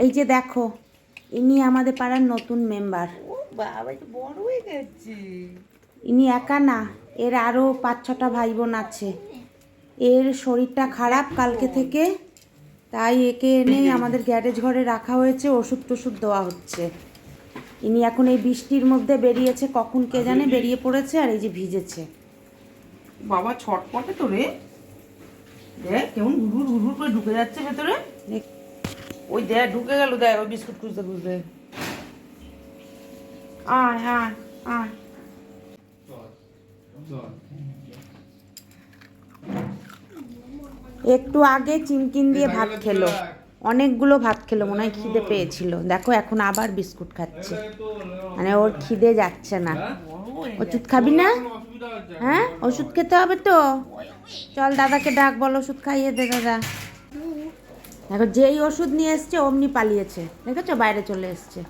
এই যে দেখো, ইনি আমাদের পাড়ার নতুন মেম্বার। ও বাবা, তো বড় হয়ে গেছে। ইনি একা না, এর আরও 5-6টা ভাই বোন আছে। এর শরীরটা খারাপ কালকে থেকে, তাই একে এনে আমাদের গ্যারেজ ঘরে রাখা হয়েছে, ওষুধ টষুধ দেওয়া হচ্ছে। ইনি এখন এই বৃষ্টির মধ্যে বেরিয়েছে, কখন কে জানে বেরিয়ে পড়েছে, আর এই যে ভিজেছে। বাবা ছটপটে তো রে, দেখ কেমন হুড় হুড় করে ঢুকে যাচ্ছে ভেতরে। ওই দেখ ঢুকে গেল, দেখ ওই বিস্কুট খুঁজতে খুঁজতে। আয় আয় আয়। একটু আগে চিমকিন দিয়ে ভাত খেলো, অনেকগুলো ভাত খেলো, মনে হয় খিদে পেয়েছিল। দেখো এখন আবার বিস্কুট খাচ্ছে, মানে ওর খিদে যাচ্ছে না। ওষুধ খাবি না? হ্যাঁ, ওষুধ খেতে হবে তো। চল দাদাকে ডাক, বল ওষুধ খাইয়ে দে দাদা। দেখো যেই ওষুধ নিয়ে এসছে অমনি পালিয়েছে, দেখেছো, বাইরে চলে এসছে।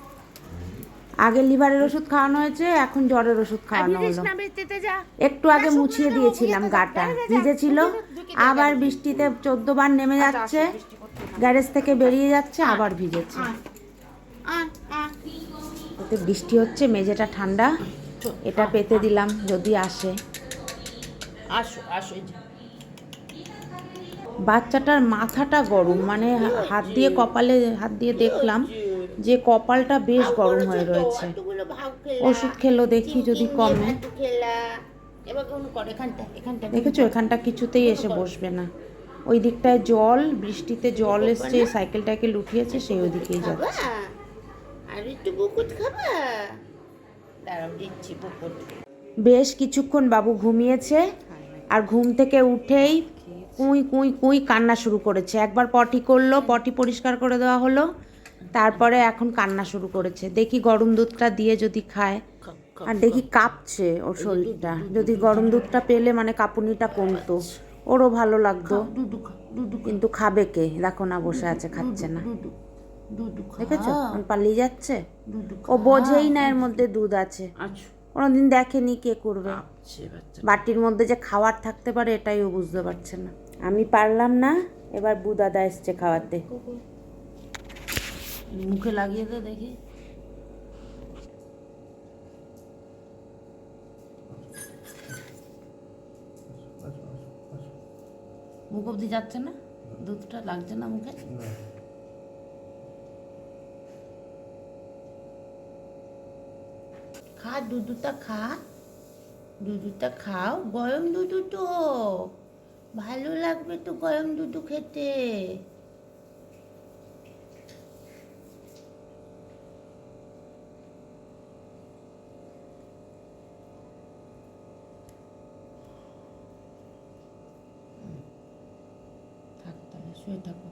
আগে লিভারের ওষুধ খাওয়ানো হয়েছে, এখন জ্বরের ওষুধ খাওয়ানো হলো। একটু আগে মুছিয়ে দিয়েছিলাম গাটা, ভিজেছিল। আবার বৃষ্টিতে 14 বার নেমে যাচ্ছে, গ্যারেজ থেকে বেরিয়ে যাচ্ছে, আবার ভিজেছে। এতে বৃষ্টি হচ্ছে, মেঝেটা ঠান্ডা, এটা পেতে দিলাম যদি আসে। আসো আসো। বাচ্চাটার মাথাটা গরম, মানে হাত দিয়ে কপালে হাত দিয়ে দেখলাম যে কপালটা বেশ গরম হয়ে রয়েছে। ওষুধ খেলো, দেখি যদি কমে। দেখেছো, এখানটা কিছুতেই এসে বসবে না। ওই দিকটায় জল, বৃষ্টিতে জল এসছে, সাইকেল টাইকেল উঠিয়েছে, সেই ওই দিকেই যাচ্ছে। আর একটু বুকুট খাবা? দাঁড়াও দিচ্ছি বুকুট। বেশ কিছুক্ষণ বাবু ঘুমিয়েছে, আর ঘুম থেকে উঠেই কুঁই কুঁই কুঁই কান্না শুরু করেছে। একবার পটি করলো, পটি পরিষ্কার করে দেওয়া হলো, তারপরে এখন কান্না শুরু করেছে। দেখি গরম দুধটা দিয়ে যদি খায়, আর দেখি কাঁপছে ওর শরীরটা, যদি গরম দুধটা পেলে মানে কাঁপুনিটা কমতো, ওরও ভালো লাগতো। কিন্তু খাবে কে? দেখো না, বসে আছে, খাচ্ছে না। দেখেছো পালিয়ে যাচ্ছে, ও বোঝেই না এর মধ্যে দুধ আছে। কোনোদিন দেখেনি, কে করবে? বাটির মধ্যে যে খাওয়ার থাকতে পারে এটাই ও বুঝতে পারছে না। আমি পারলাম না, এবার বুদাদা এসছে খাওয়াতে। মুখে লাগিয়ে দে দেখি। মুখ অব্দি যাচ্ছে না, দুধটা লাগছে না মুখে। খা দুধটা, খা দুধটা, খাও, গরম দুধ তো ভালো লাগবে তো, গরম দুধ খেতে। থাক তাহলে, শুয়ে থাকো।